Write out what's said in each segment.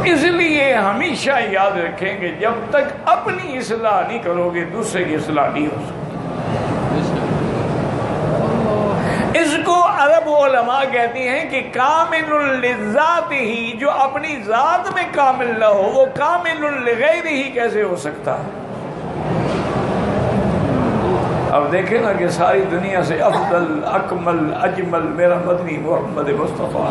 اس لیے ہمیشہ یاد رکھیں کہ جب تک اپنی اصلاح نہیں کرو گے دوسرے کی اصلاح نہیں ہو سکتی۔ اس کو عرب علماء کہتی ہیں کہ کامل للذات ہی، جو اپنی ذات میں کامل نہ ہو وہ کامل لغیر ہی کیسے ہو سکتا ہے؟ اب دیکھیں نا کہ ساری دنیا سے افضل اکمل اجمل میرا مدنی محمد مصطفیٰ،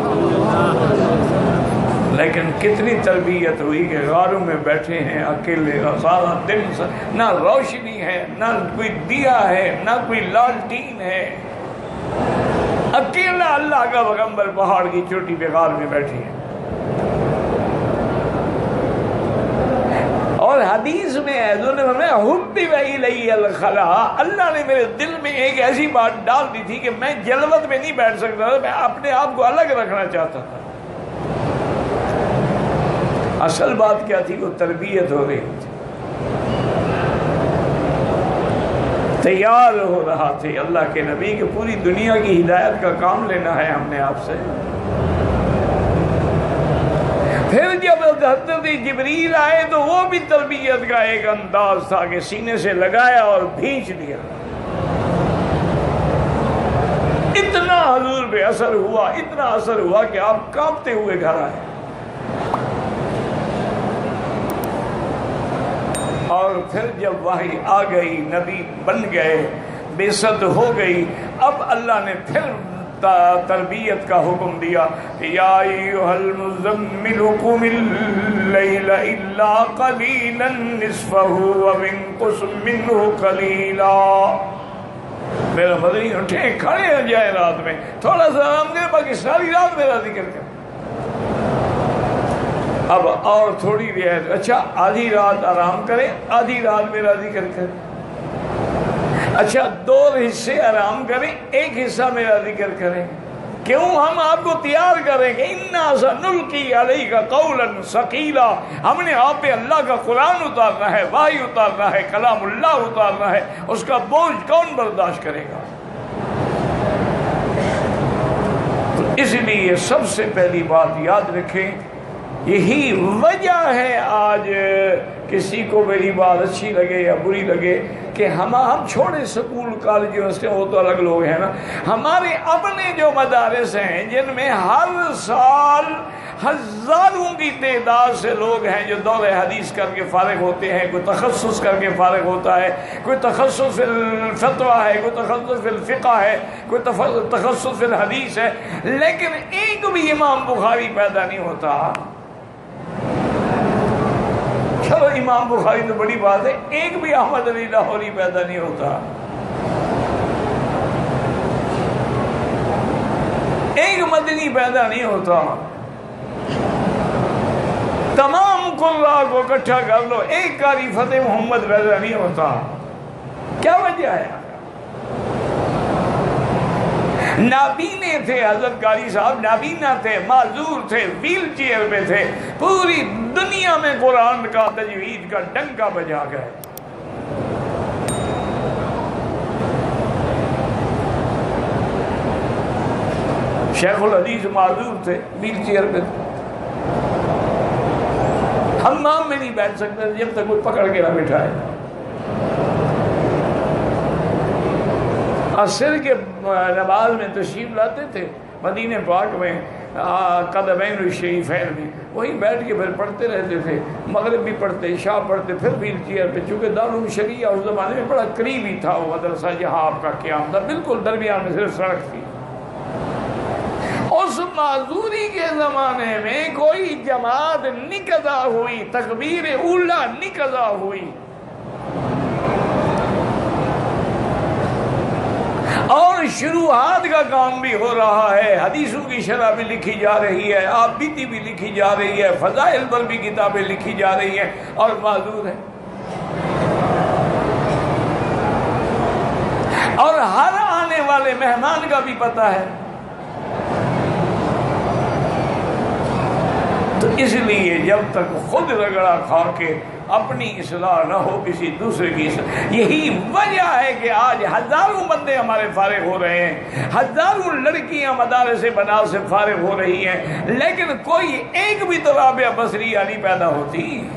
لیکن کتنی تربیت ہوئی کہ غاروں میں بیٹھے ہیں اکیلے، سارا دن نہ روشنی ہے، نہ کوئی دیا ہے، نہ کوئی لالٹین ہے، اکیلا اللہ کا پیغمبر پہاڑ کی چوٹی پہ غار میں بیٹھے ہیں۔ اور حدیث میں ہے حضور نے فرمایا حبب الی الخلا، اللہ نے میرے دل میں ایک ایسی بات ڈال دی تھی کہ میں جلوت میں نہیں بیٹھ سکتا تھا، میں اپنے آپ کو الگ رکھنا چاہتا تھا۔ اصل بات کیا تھی؟ وہ تربیت ہو رہی تھی، تیار ہو رہا تھے اللہ کے نبی کہ پوری دنیا کی ہدایت کا کام لینا ہے ہم نے آپ سے۔ پھر جب حضرت جبریل آئے تو وہ بھی تربیت کا ایک انداز تھا کہ سینے سے لگایا اور بھینچ دیا، اتنا حضور پہ اثر ہوا، اتنا اثر ہوا کہ آپ کانپتے ہوئے گھر آئے۔ اور پھر جب وحی آ گئی، نبی بن گئے، بعثت ہو گئی، اب اللہ نے پھر تربیت کا حکم دیا کہ یا ایھا المزمل قم اللیل الا قلیلا نصفہ او انقص منہ قلیلا۔ میرا مدنی اٹھیں کھڑے ہو جائیں رات میں، تھوڑا سا آرام کریں، باقی ساری رات میرا ذکر کریں۔ اب اور تھوڑی دیر، اچھا آدھی رات آرام کریں، آدھی رات میرا ذکر کریں، اچھا 2 حصے آرام کریں، 1 حصہ میرا ذکر کریں۔ کیوں؟ ہم آپ کو تیار کریں کہ اِنَّا سَنُلْقِي عَلَيْكَ قَوْلًا ثَقِيلًا، ہم نے آپ پہ اللہ کا قرآن اتارنا ہے، وحی اتارنا ہے، کلام اللہ اتارنا ہے، اس کا بوجھ کون برداشت کرے گا؟ تو اس لیے سب سے پہلی بات یاد رکھیں، یہی وجہ ہے آج کسی کو میری بات اچھی لگے یا بری لگے کہ ہم چھوڑے سکول کالج یونیورسٹی، وہ تو الگ لوگ ہیں نا، ہمارے اپنے جو مدارس ہیں جن میں ہر سال ہزاروں کی تعداد سے لوگ ہیں جو دور حدیث کر کے فارغ ہوتے ہیں، کوئی تخصص کر کے فارغ ہوتا ہے، کوئی تخصص فی الفتویٰ ہے، کوئی تخصص فی الفقہ ہے، کوئی تخصص فی الحدیث ہے، لیکن ایک بھی امام بخاری پیدا نہیں ہوتا۔ چلو امام بخاری تو بڑی بات ہے، ایک بھی احمد علی لاہوری پیدا نہیں ہوتا، ایک مدنی پیدا نہیں ہوتا، تمام قراء کو اکٹھا کر لو، ایک قاری فتح محمد پیدا نہیں ہوتا۔ کیا وجہ ہے؟ نابینے تھے حضرت قاری صاحب، نابینا تھے، معذور تھے، ویل چیئر پہ تھے، پوری دنیا میں قرآن کا تجوید کا ڈنکا بجا گئے۔ شیخ الحدیث معذور تھے، ویل چیئر پہ تھے، حمام میں نہیں بیٹھ سکتے جب تک کوئی پکڑ کے نہ بٹھائے۔ عصر کے نماز میں تشریف لاتے تھے مدینہ پاک میں، قدمین الشریفین میں، وہیں بیٹھ کے پھر پڑھتے رہتے تھے، مغرب بھی پڑھتے، عشاء پڑھتے، پھر ویل چیئر پہ، چونکہ دارالعلوم شریعہ اس زمانے میں بڑا قریبی تھا وہ مدرسہ جہاں آپ کا قیام تھا، بالکل درمیان میں صرف سڑک تھی۔ اس معذوری کے زمانے میں کوئی جماعت نہیں قضا ہوئی، تکبیر اولا نہیں قضا ہوئی، اور شروحات کا کام بھی ہو رہا ہے، حدیثوں کی شرح بھی لکھی جا رہی ہے، آپ بیتی بھی لکھی جا رہی ہے، فضائل پر بھی کتابیں لکھی جا رہی ہیں، اور معذور ہے، اور ہر آنے والے مہمان کا بھی پتہ ہے۔ تو اس لیے جب تک خود رگڑا کھا کے اپنی اصلاح نہ ہو کسی دوسرے کی اصلاح. یہی وجہ ہے کہ آج ہزاروں بندے ہمارے فارغ ہو رہے ہیں، ہزاروں لڑکیاں مدارس بنات سے فارغ ہو رہی ہیں، لیکن کوئی ایک بھی تو رابعہ بصریہ نہیں پیدا ہوتی.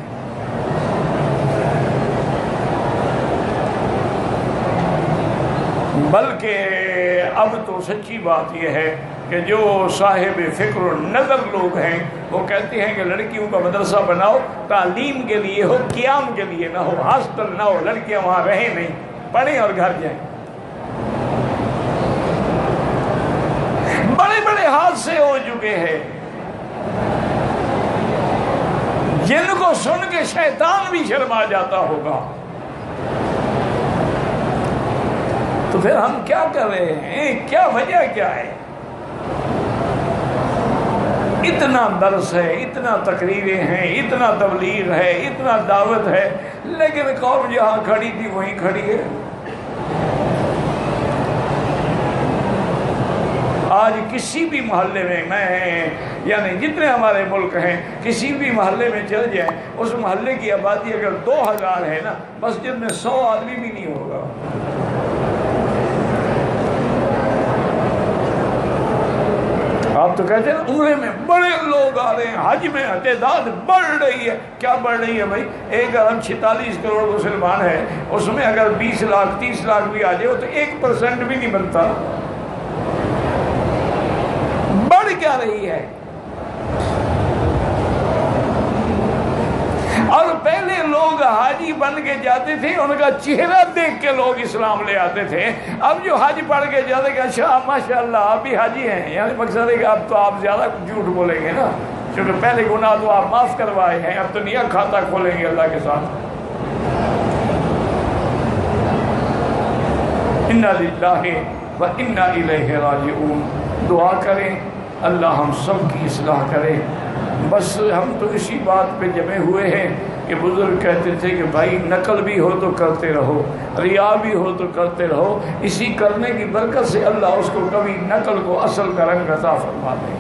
بلکہ اب تو سچی بات یہ ہے کہ جو صاحب فکر و نظر لوگ ہیں وہ کہتے ہیں کہ لڑکیوں کا مدرسہ بناؤ، تعلیم کے لیے ہو، قیام کے لیے نہ ہو، ہاسٹل نہ ہو، لڑکیاں وہاں رہیں نہیں، پڑھیں اور گھر جائیں. بڑے بڑے حادثے ہو چکے ہیں جن کو سن کے شیطان بھی شرما جاتا ہوگا. تو پھر ہم کیا کر رہے ہیں؟ کیا وجہ کیا ہے؟ اتنا درس ہے، اتنا تقریریں ہیں، اتنا تبلیغ ہے، اتنا دعوت ہے، لیکن قوم جہاں کھڑی تھی وہیں کھڑی ہے. آج کسی بھی محلے میں یعنی جتنے ہمارے ملک ہیں، کسی بھی محلے میں چل جائیں، اس محلے کی آبادی اگر 2000 ہے نا، مسجد میں 100 آدمی بھی نہیں ہوگا. آپ تو کہتے ہیں عمرے میں بڑے لوگ آ رہے ہیں، حج میں تعداد بڑھ رہی ہے. کیا بڑھ رہی ہے بھائی؟ 1.46 کروڑ مسلمان ہیں، اس میں اگر 20 لاکھ 30 لاکھ بھی آ جائے تو 1% بھی نہیں بنتا. بڑھ کیا رہی ہے؟ اور پہلے لوگ حاجی بن کے جاتے تھے، ان کا چہرہ دیکھ کے لوگ اسلام لے آتے تھے. اب جو حج پڑھ کے جاتے کہ اچھا ماشاءاللہ آپ بھی حاجی ہیں، یعنی مقصد ہے کہ اب تو آپ زیادہ جھوٹ بولیں گے نا، کیونکہ پہلے گناہ تو آپ معاف کروائے ہیں، اب تو نیا کھاتا کھولیں گے اللہ کے ساتھ. انا للہ و انا الیہ راجعون. دعا کریں اللہ ہم سب کی اصلاح کرے. بس ہم تو اسی بات پہ جمے ہوئے ہیں کہ بزرگ کہتے تھے کہ بھائی نقل بھی ہو تو کرتے رہو، ریا بھی ہو تو کرتے رہو. اسی کرنے کی برکت سے اللہ اس کو کبھی نقل کو اصل کا رنگ عطا فرما دے.